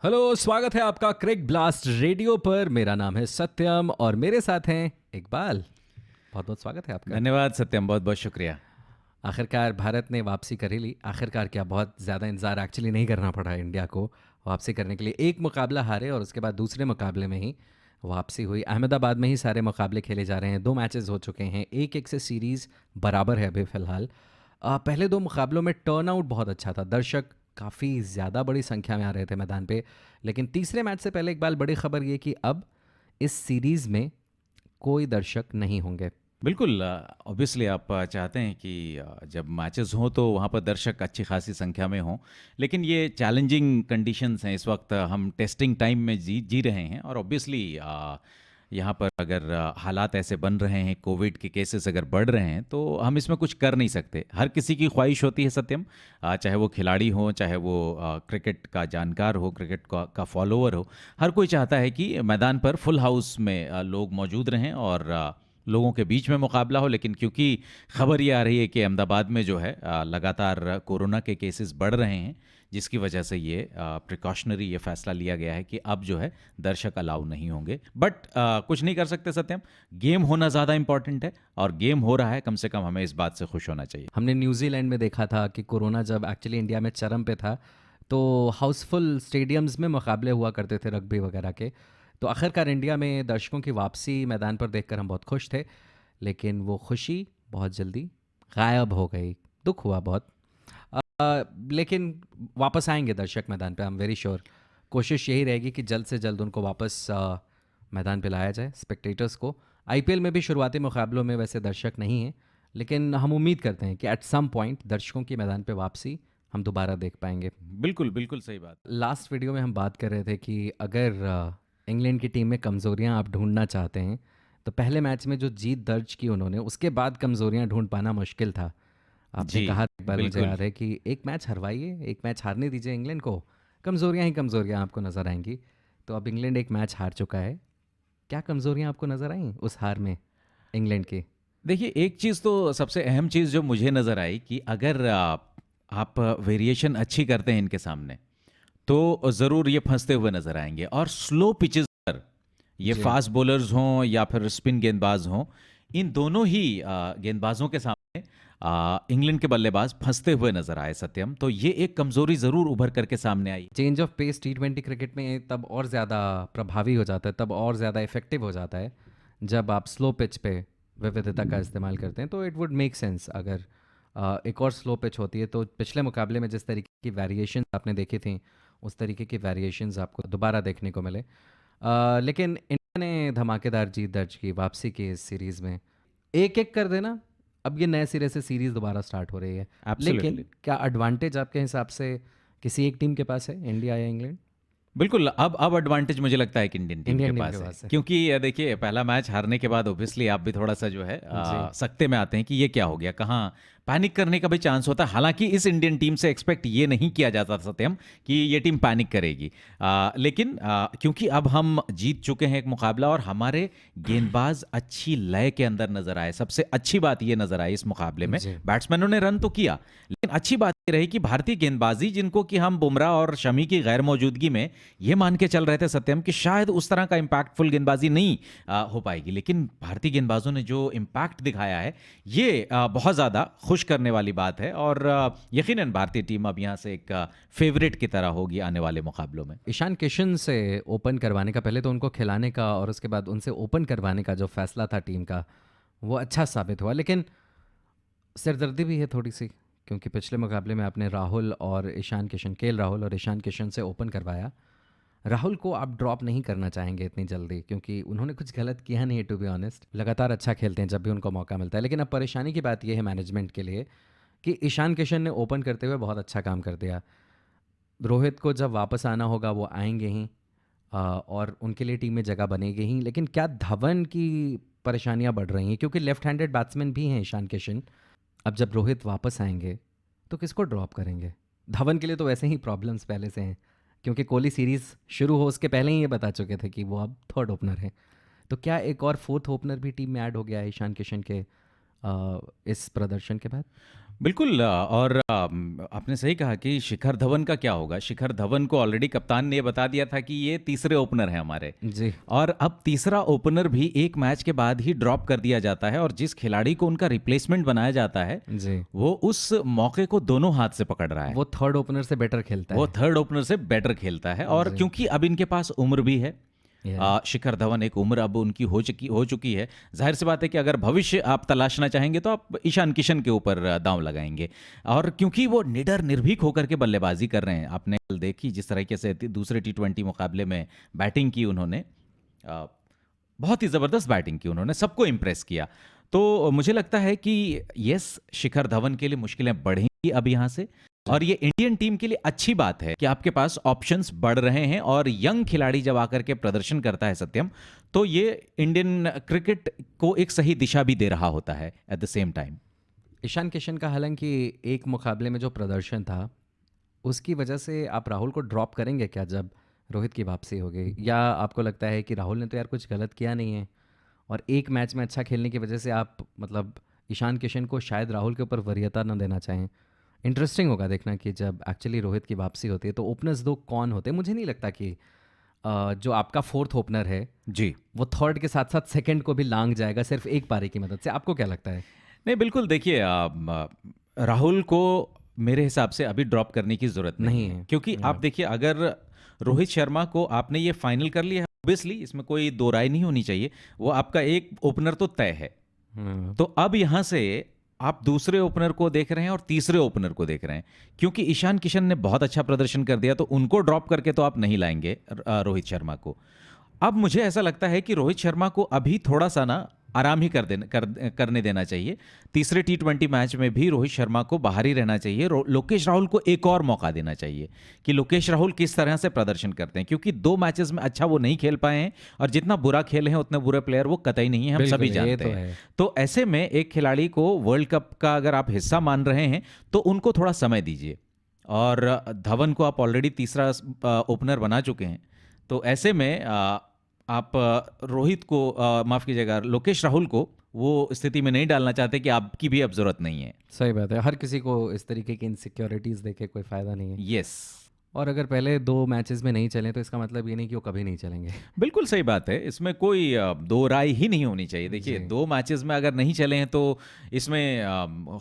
Hello, स्वागत है आपका क्रिक ब्लास्ट रेडियो पर। मेरा नाम है सत्यम और मेरे साथ हैं इकबाल। बहुत बहुत स्वागत है आपका। धन्यवाद सत्यम, बहुत बहुत शुक्रिया। आखिरकार भारत ने वापसी कर ही ली। आखिरकार क्या, बहुत ज़्यादा इंतज़ार एक्चुअली नहीं करना पड़ा इंडिया को वापसी करने के लिए। एक मुकाबला हारे और उसके बाद दूसरे मुकाबले में ही वापसी हुई। अहमदाबाद में ही सारे मुकाबले खेले जा रहे हैं। 2 मैचेस हो चुके हैं, 1-1 से सीरीज़ बराबर है अभी फ़िलहाल। पहले 2 मुकाबलों में टर्नआउट बहुत अच्छा था, दर्शक काफ़ी ज़्यादा बड़ी संख्या में आ रहे थे मैदान पे। लेकिन तीसरे मैच से पहले इकबाल, बड़ी खबर ये कि अब इस सीरीज़ में कोई दर्शक नहीं होंगे। बिल्कुल, ऑब्वियसली आप चाहते हैं कि जब मैचेस हों तो वहाँ पर दर्शक अच्छी खासी संख्या में हों, लेकिन ये चैलेंजिंग कंडीशंस हैं। इस वक्त हम टेस्टिंग टाइम में जी जी रहे हैं और ऑब्वियसली यहाँ पर अगर हालात ऐसे बन रहे हैं, कोविड के केसेस अगर बढ़ रहे हैं, तो हम इसमें कुछ कर नहीं सकते। हर किसी की ख्वाहिश होती है सत्यम, चाहे वो खिलाड़ी हो, चाहे वो क्रिकेट का जानकार हो, क्रिकेट का फॉलोअर हो। हर कोई चाहता है कि मैदान पर फुल हाउस में लोग मौजूद रहें और लोगों के बीच में मुकाबला हो। लेकिन क्योंकि खबर ये आ रही है कि अहमदाबाद में जो है लगातार कोरोना के केसेस बढ़ रहे हैं, जिसकी वजह से ये प्रिकॉशनरी ये फैसला लिया गया है कि अब जो है दर्शक अलाउ नहीं होंगे। बट कुछ नहीं कर सकते सत्यम, गेम होना ज़्यादा इंपॉर्टेंट है और गेम हो रहा है। कम से कम हमें इस बात से खुश होना चाहिए। हमने न्यूजीलैंड में देखा था कि कोरोना जब एक्चुअली इंडिया में चरम पे था, तो हाउसफुल स्टेडियम्स में मुकाबले हुआ करते थे रग्बी वगैरह के। तो आखिरकार इंडिया में दर्शकों की वापसी मैदान पर देखकर हम बहुत खुश थे, लेकिन वो खुशी बहुत जल्दी गायब हो गई। दुख हुआ बहुत। लेकिन वापस आएंगे दर्शक मैदान पे, आई एम वेरी श्योर। कोशिश यही रहेगी कि जल्द से जल्द उनको वापस मैदान पे लाया जाए, स्पेक्टेटर्स को। आईपीएल में भी शुरुआती मुकाबलों में वैसे दर्शक नहीं हैं, लेकिन हम उम्मीद करते हैं कि एट सम पॉइंट दर्शकों की मैदान पे वापसी हम दोबारा देख पाएंगे। बिल्कुल बिल्कुल सही बात। लास्ट वीडियो में हम बात कर रहे थे कि अगर इंग्लैंड की टीम में कमज़ोरियां आप ढूंढना चाहते हैं, तो पहले मैच में जो जीत दर्ज की उन्होंने, उसके बाद कमज़ोरियां ढूंढ पाना मुश्किल था। आपने जी, कहा था, एक बार मुझे बिल्कुल। याद है कि एक मैच हरवाइए, एक मैच हारने दीजिए इंग्लैंड को, कमज़ोरियां ही कमज़ोरियां आपको नज़र आएंगी। तो अब इंग्लैंड एक मैच हार चुका है। क्या कमज़ोरियां आपको नज़र आई उस हार में इंग्लैंड की? देखिए, एक चीज़ तो सबसे अहम चीज़ जो मुझे नज़र आई कि अगर आप वेरिएशन अच्छी करते हैं इनके सामने, तो ज़रूर ये फंसते हुए नज़र आएंगे। और स्लो पिचेस पर ये जी। फास्ट बॉलर्स हों या फिर स्पिन गेंदबाज हों, इन दोनों ही गेंदबाजों के सामने इंग्लैंड के बल्लेबाज फंसते हुए नज़र आए सत्यम। तो ये एक कमज़ोरी ज़रूर उभर करके सामने आई। चेंज ऑफ पेस टी20 क्रिकेट में तब और ज़्यादा प्रभावी हो जाता है, तब और ज़्यादा इफेक्टिव हो जाता है जब आप स्लो पिच पे विविधता का इस्तेमाल करते हैं। तो इट वुड मेक सेंस अगर एक और स्लो पिच होती है, तो पिछले मुकाबले में जिस तरीके की वेरिएशन आपने देखी थी, उस तरीके की वेरिएशंस आपको दोबारा देखने को मिले। लेकिन इंडिया ने धमाकेदार जीत दर्ज की, वापसी की इस सीरीज़ में। एक एक कर देना, अब ये नए सिरे से सीरीज़ दोबारा स्टार्ट हो रही है। लेकिन एब्सोल्युटली। क्या एडवांटेज आपके हिसाब से किसी एक टीम के पास है, इंडिया या इंग्लैंड? बिल्कुल, अब एडवांटेज मुझे लगता है कि इंडियन टीम के इंडियन टीम के पास है। पास है। क्योंकि देखिए, पहला मैच हारने के बाद ऑब्वियसली आप भी थोड़ा-सा जो है जी। सकते में आते हैं कि ये क्या हो गया? कहाँ पैनिक करने का भी चांस होता है। हालाँकि इस इंडियन टीम से एक्सपेक्ट ये नहीं किया जाता था सत्यम कि ये टीम पैनिक करेगी। लेकिन क्योंकि अब हम जीत चुके हैं एक मुकाबला और हमारे गेंदबाज अच्छी लय के अंदर नज़र आए। सबसे अच्छी बात ये नज़र आई इस मुकाबले में, जी। बैट्समैनों ने रन तो किया, लेकिन अच्छी बात ये रही कि भारतीय गेंदबाजी, जिनको कि हम बुमराह और शमी की गैर मौजूदगी में ये मान के चल रहे थे सत्यम कि शायद उस तरह का इम्पैक्टफुल गेंदबाजी नहीं हो पाएगी, लेकिन भारतीय गेंदबाजों ने जो इम्पैक्ट दिखाया है, ये बहुत ज़्यादा खुश करने वाली बात है। और यकीनन भारतीय टीम अब यहाँ से एक फेवरेट की तरह होगी आने वाले मुकाबलों में। ईशान किशन से ओपन करवाने का, पहले तो उनको खिलाने का और उसके बाद उनसे ओपन करवाने का जो फैसला था टीम का, वो अच्छा साबित हुआ। लेकिन सिरदर्दी भी है थोड़ी सी, क्योंकि पिछले मुकाबले में आपने राहुल और ईशान किशन, केएल राहुल और ईशान किशन से ओपन करवाया। राहुल को आप ड्रॉप नहीं करना चाहेंगे इतनी जल्दी, क्योंकि उन्होंने कुछ गलत किया नहीं है, टू बी ऑनेस्ट। लगातार अच्छा खेलते हैं जब भी उनको मौका मिलता है। लेकिन अब परेशानी की बात यह है मैनेजमेंट के लिए कि ईशान किशन ने ओपन करते हुए बहुत अच्छा काम कर दिया। रोहित को जब वापस आना होगा वो आएंगे ही, और उनके लिए टीम में जगह बनेगी ही। लेकिन क्या धवन की परेशानियां बढ़ रही हैं, क्योंकि लेफ्ट हैंडेड बैट्समैन भी हैं ईशान किशन। अब जब रोहित वापस आएंगे तो किसको ड्रॉप करेंगे? धवन के लिए तो वैसे ही प्रॉब्लम्स पहले से हैं, क्योंकि कोहली सीरीज़ शुरू हो उसके पहले ही ये बता चुके थे कि वो अब थर्ड ओपनर है। तो क्या एक और फोर्थ ओपनर भी टीम में ऐड हो गया है ईशान किशन के इस प्रदर्शन के बाद? बिल्कुल और आपने सही कहा कि शिखर धवन का क्या होगा। शिखर धवन को ऑलरेडी कप्तान ने ये बता दिया था कि ये तीसरे ओपनर हैं हमारे, जी, और अब तीसरा ओपनर भी एक मैच के बाद ही ड्रॉप कर दिया जाता है, और जिस खिलाड़ी को उनका रिप्लेसमेंट बनाया जाता है जी। वो उस मौके को दोनों हाथ से पकड़ रहा है। वो थर्ड ओपनर से बेटर खेलता वो है। थर्ड ओपनर से बेटर खेलता है, और जी। क्योंकि अब इनके पास उम्र भी है, या शिखर धवन एक उम्र अब उनकी हो चुकी है। जाहिर सी बात है कि अगर भविष्य आप तलाशना चाहेंगे तो आप ईशान किशन के ऊपर दांव लगाएंगे, और क्योंकि वो निडर निर्भीक होकर के बल्लेबाजी कर रहे हैं। आपने कल देखी जिस तरीके से दूसरे T20 मुकाबले में बैटिंग की उन्होंने, अ, बहुत ही ज़बरदस्त बैटिंग की उन्होंने, सबको इम्प्रेस किया। तो मुझे लगता है कि यस, शिखर धवन के लिए मुश्किलें बढ़ेंगी अब यहाँ से, और ये इंडियन टीम के लिए अच्छी बात है कि आपके पास ऑप्शंस बढ़ रहे हैं, और यंग खिलाड़ी जब आकर के प्रदर्शन करता है सत्यम, तो ये इंडियन क्रिकेट को एक सही दिशा भी दे रहा होता है at the same time. Ishan Kishan का हालांकि एक मुकाबले में जो प्रदर्शन था, उसकी वजह से आप राहुल को ड्रॉप करेंगे क्या जब रोहित की वापसी होगी? या आपको लगता है कि राहुल ने तो यार कुछ गलत किया नहीं है, और एक मैच में अच्छा खेलने की वजह से आप मतलब ईशान किशन को शायद राहुल के ऊपर वरीयता न देना चाहें? इंटरेस्टिंग होगा देखना कि जब एक्चुअली रोहित की वापसी होती है तो ओपनर्स दो कौन होते हैं। मुझे नहीं लगता कि जो आपका फोर्थ ओपनर है जी, वो थर्ड के साथ साथ सेकंड को भी लांग जाएगा सिर्फ एक पारी की मदद से। आपको क्या लगता है? नहीं बिल्कुल, देखिए राहुल को मेरे हिसाब से अभी ड्रॉप करने की ज़रूरत नहीं नहीं है, है। क्योंकि या आप देखिए अगर रोहित शर्मा को आपने ये फाइनल कर लिया है, ऑब्वियसली इसमें कोई दो राय नहीं होनी चाहिए, वो आपका एक ओपनर तो तय है। हम्म, तो अब यहां से आप दूसरे ओपनर को देख रहे हैं और तीसरे ओपनर को देख रहे हैं, क्योंकि ईशान किशन ने बहुत अच्छा प्रदर्शन कर दिया, तो उनको ड्रॉप करके तो आप नहीं लाएंगे रोहित शर्मा को। अब मुझे ऐसा लगता है कि रोहित शर्मा को अभी थोड़ा सा ना आराम ही करने देना चाहिए। तीसरे T20 मैच में भी रोहित शर्मा को बाहर ही रहना चाहिए। लोकेश राहुल को एक और मौका देना चाहिए कि लोकेश राहुल किस तरह से प्रदर्शन करते हैं, क्योंकि 2 मैचेस में अच्छा वो नहीं खेल पाए हैं, और जितना बुरा खेले हैं उतने बुरे प्लेयर वो कतई नहीं है, हम बिल्कुल सभी ये जानते तो हैं। है। तो ऐसे में एक खिलाड़ी को वर्ल्ड कप का अगर आप हिस्सा मान रहे हैं तो उनको थोड़ा समय दीजिए, और धवन को आप ऑलरेडी तीसरा ओपनर बना चुके हैं, तो ऐसे में आप रोहित को माफ़ कीजिएगा, लोकेश राहुल को वो स्थिति में नहीं डालना चाहते कि आपकी भी अब जरूरत नहीं है। सही बात है, हर किसी को इस तरीके की इनसिक्योरिटीज़ देके कोई फ़ायदा नहीं है। यस, और अगर पहले 2 मैचेस में नहीं चले तो इसका मतलब ये नहीं कि वो कभी नहीं चलेंगे। बिल्कुल सही बात है, इसमें कोई दो राय ही नहीं होनी चाहिए। देखिए जी। 2 मैचेस में अगर नहीं चले हैं तो इसमें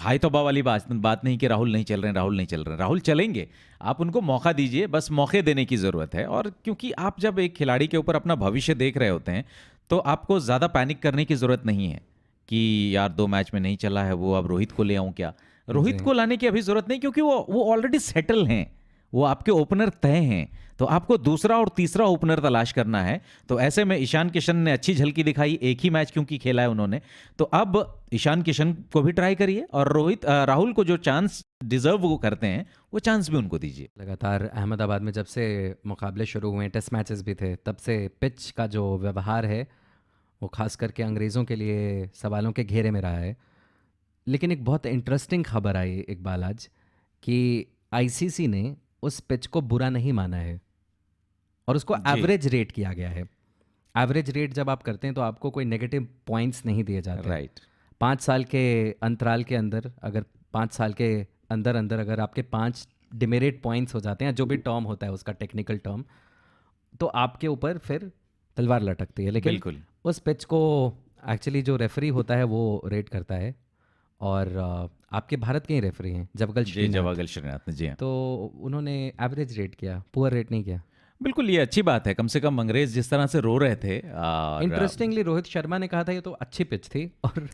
हाय तौबा वाली बात नहीं कि राहुल नहीं चल रहे हैं, राहुल नहीं चल रहे हैं। राहुल चलेंगे, आप उनको मौका दीजिए, बस मौके देने की ज़रूरत है। और क्योंकि आप जब एक खिलाड़ी के ऊपर अपना भविष्य देख रहे होते हैं तो आपको ज़्यादा पैनिक करने की ज़रूरत नहीं है कि यार 2 मैच में नहीं चला है, वो अब रोहित को ले आऊँ क्या। रोहित जी। को लाने की अभी ज़रूरत नहीं, क्योंकि वो ऑलरेडी सेटल हैं, वो आपके ओपनर तय हैं। तो आपको दूसरा और तीसरा ओपनर तलाश करना है। तो ऐसे में ईशान किशन ने अच्छी झलकी दिखाई, एक ही मैच क्योंकि खेला है उन्होंने, तो अब ईशान किशन को भी ट्राई करिए, और राहुल को जो चांस डिजर्व वो करते हैं वो चांस भी उनको दीजिए। लगातार अहमदाबाद में जब से मुकाबले शुरू हुए, टेस्ट मैचेस भी थे, तब से पिच का जो व्यवहार है वो खास करके अंग्रेज़ों के लिए सवालों के घेरे में रहा है। लेकिन एक बहुत इंटरेस्टिंग खबर आई इकबाल आज, कि आईसीसी ने उस पिच को बुरा नहीं माना है और उसको जी, एवरेज रेट किया गया है। एवरेज रेट जब आप करते हैं तो आपको कोई नेगेटिव पॉइंट्स नहीं दिए जाते। राइट, 5 साल के अंतराल के अंदर, अगर 5 साल के अंदर अंदर अगर आपके 5 डिमेरिट पॉइंट्स हो जाते हैं, जो भी टर्म होता है उसका टेक्निकल टर्म, तो आपके ऊपर फिर तलवार लटकती है। लेकिन बिल्कुल। उस पिच को एक्चुअली जो रेफरी होता है वो रेट करता है, और आपके भारत के ही रेफरी हैं जवगल जी, श्रीनाथ, जवागल श्रीनाथ ने, जी हाँ। तो उन्होंने एवरेज रेट किया, पुअर रेट नहीं किया। बिल्कुल, ये अच्छी बात है, कम से कम अंग्रेज जिस तरह से रो रहे थे, और इंटरेस्टिंगली रोहित शर्मा ने कहा था ये तो अच्छी पिच थी, और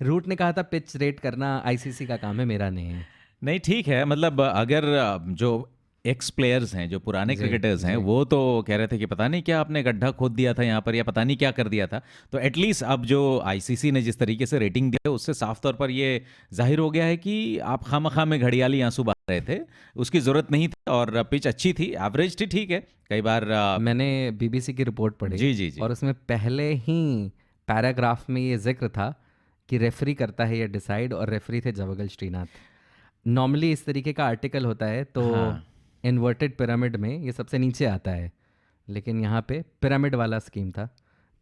रूट ने कहा था पिच रेट करना आईसीसी का काम है, मेरा नहीं है। नहीं ठीक है, मतलब अगर जो एक्स प्लेयर्स हैं, जो पुराने जी, क्रिकेटर्स हैं, जी। वो तो कह रहे थे कि पता नहीं क्या आपने गड्ढा खोद दिया था यहाँ पर, या पता नहीं क्या कर दिया था, तो एटलीस्ट अब जो आईसीसी ने जिस तरीके से रेटिंग दिया है उससे साफ तौर पर ये जाहिर हो गया है कि आप खामखा में घड़ियाली आंसू बहा रहे थे, उसकी ज़रूरत नहीं थी, और पिच अच्छी थी, एवरेज थी, ठीक है। कई बार मैंने बीबीसी की रिपोर्ट पढ़ी, जी जी जी, और उसमें पहले ही पैराग्राफ में ये जिक्र था कि रेफरी करता है ये डिसाइड, और रेफरी थे जवगल श्रीनाथ। नॉर्मली इस तरीके का आर्टिकल होता है तो हाँ, इन्वर्टेड पिरामिड में ये सबसे नीचे आता है, लेकिन यहाँ पे पिरामिड वाला स्कीम था,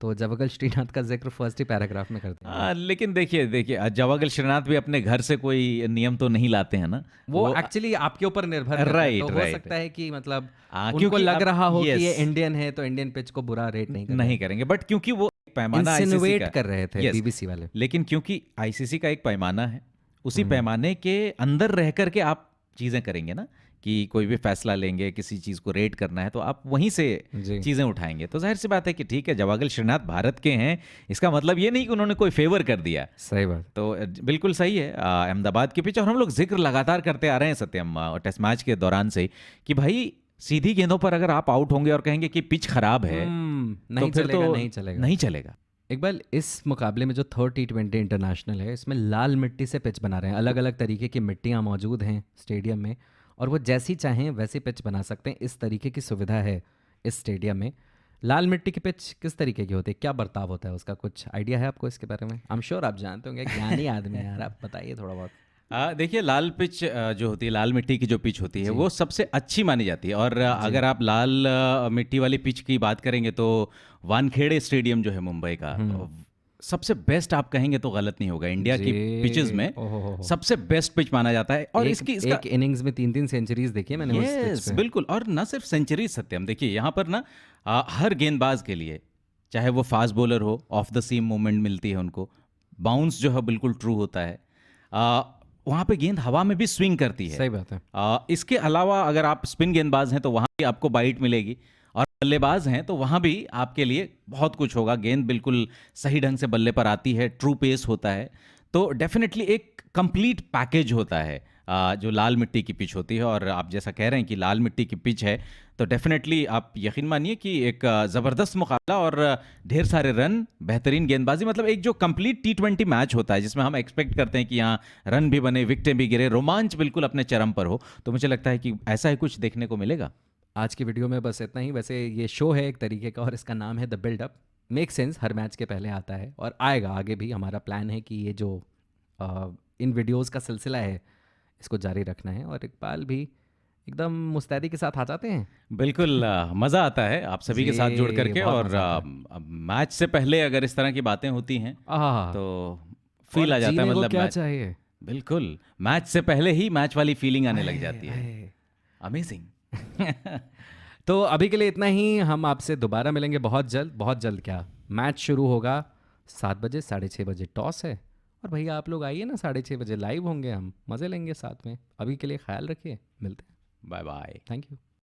तो जवागल श्रीनाथ का जिक्र फर्स्ट ही पैराग्राफ में करते हैं। लेकिन देखिए देखिए जवागल श्रीनाथ भी अपने घर से कोई नियम तो नहीं लाते हैं ना। वो एक्चुअली आपके ऊपर निर्भर करता है, राइट तो हो राइट सकता है कि मतलब उनको क्योंकि लग रहा हो कि ये यस इंडियन है तो इंडियन पिच को बुरा रेट नहीं कर रहे नहीं करेंगे, बट क्योंकि वो एक पैमाना आईसीसी इंसिनुएट का कर रहे थे यस, बीबीसी वाले। लेकिन क्योंकि आईसीसी का एक पैमाना है, उसी हम्म, पैमाने के अंदर रह करके आप चीज़ें करेंगे ना, कि कोई भी फैसला लेंगे, किसी चीज़ को रेट करना है तो आप वहीं से जी चीज़ें उठाएंगे। तो जाहिर सी बात है कि ठीक है जवागल श्रीनाथ भारत के हैं, इसका मतलब ये नहीं कि उन्होंने कोई फेवर कर दिया। सही बात। तो बिल्कुल सही है अहमदाबाद की पिच। और हम लोग जिक्र लगातार करते आ रहे हैं सत्यम टेस्ट मैच के दौरान से कि भाई सीधी गेंदों पर अगर आप आउट होंगे और कहेंगे कि पिच खराब है नहीं तो फिर चलेगा, तो नहीं चलेगा। नहीं चलेगा। इकबाल, इस मुकाबले में जो थर्ड T20 इंटरनेशनल है, इसमें लाल मिट्टी से पिच बना रहे हैं। अलग अलग तरीके की मिट्टियाँ मौजूद हैं स्टेडियम में, और वो जैसी चाहें वैसी पिच बना सकते हैं। इस तरीके की सुविधा है इस स्टेडियम में। लाल मिट्टी की पिच किस तरीके की होती है, क्या बर्ताव होता है उसका, कुछ आइडिया है आपको इसके बारे में? आई एम श्योर आप जानते होंगे, ज्ञानी आदमी हैं यार, आप बताइए थोड़ा बहुत। देखिए लाल पिच जो होती है, लाल मिट्टी की जो पिच होती है जी वो सबसे अच्छी मानी जाती है। और जी। अगर आप लाल मिट्टी वाली पिच की बात करेंगे तो वानखेड़े स्टेडियम जो है मुंबई का, सबसे बेस्ट आप कहेंगे तो गलत नहीं होगा। इंडिया की पिचेस जी में ओहो, सबसे बेस्ट पिच माना जाता है। और एक इसका एक इनिंग्स में 3-3 सेंचुरीज देखी है मैंने उस पिच यस पे। बिल्कुल। और ना सिर्फ सेंचुरी सत्यम, देखिए यहाँ पर ना हर गेंदबाज के लिए, चाहे वो फास्ट बॉलर हो, ऑफ द सीम मूवमेंट मिलती है उनको, बाउंस जो है बिल्कुल ट्रू होता है, वहाँ पे गेंद हवा में भी स्विंग करती है। सही बात है। इसके अलावा अगर आप स्पिन गेंदबाज हैं तो वहाँ भी आपको बाइट मिलेगी, और बल्लेबाज हैं तो वहाँ भी आपके लिए बहुत कुछ होगा। गेंद बिल्कुल सही ढंग से बल्ले पर आती है, ट्रू पेस होता है। तो डेफिनेटली एक कंप्लीट पैकेज होता है जो लाल मिट्टी की पिच होती है। और आप जैसा कह रहे हैं कि लाल मिट्टी की पिच है, तो डेफिनेटली आप यकीन मानिए कि एक ज़बरदस्त मुकाबला और ढेर सारे रन, बेहतरीन गेंदबाजी, मतलब एक जो कंप्लीट T20 मैच होता है जिसमें हम एक्सपेक्ट करते हैं कि यहाँ रन भी बने, विकेटें भी गिरे, रोमांच बिल्कुल अपने चरम पर हो, तो मुझे लगता है कि ऐसा ही कुछ देखने को मिलेगा। आज की वीडियो में बस इतना ही। वैसे ये शो है एक तरीके का, और इसका नाम है द बिल्डअप। मेक सेंस, हर मैच के पहले आता है और आएगा आगे भी। हमारा प्लान है कि ये जो इन वीडियोस का सिलसिला है इसको जारी रखना है। और इकबाल भी एकदम मुस्तैदी के साथ आ जाते हैं। बिल्कुल मज़ा आता है आप सभी के साथ जुड़ जी करके। बहुत और मज़ा आता है। मैच से पहले अगर इस तरह की बातें होती हैं आह, तो और फील आ जाता है, जीने को मतलब क्या मैच चाहिए। बिल्कुल मैच से पहले ही मैच वाली फीलिंग आने लग आए, जाती है। आए। अमेजिंग। तो अभी के लिए इतना ही। हम आपसे दोबारा मिलेंगे बहुत जल्द। बहुत जल्द क्या, मैच शुरू होगा 7 बजे, 6:30 बजे टॉस है। और भैया आप लोग आइए ना, 6:30 बजे लाइव होंगे, हम मज़े लेंगे साथ में। अभी के लिए ख्याल रखिए, मिलते हैं। Bye bye. Thank you.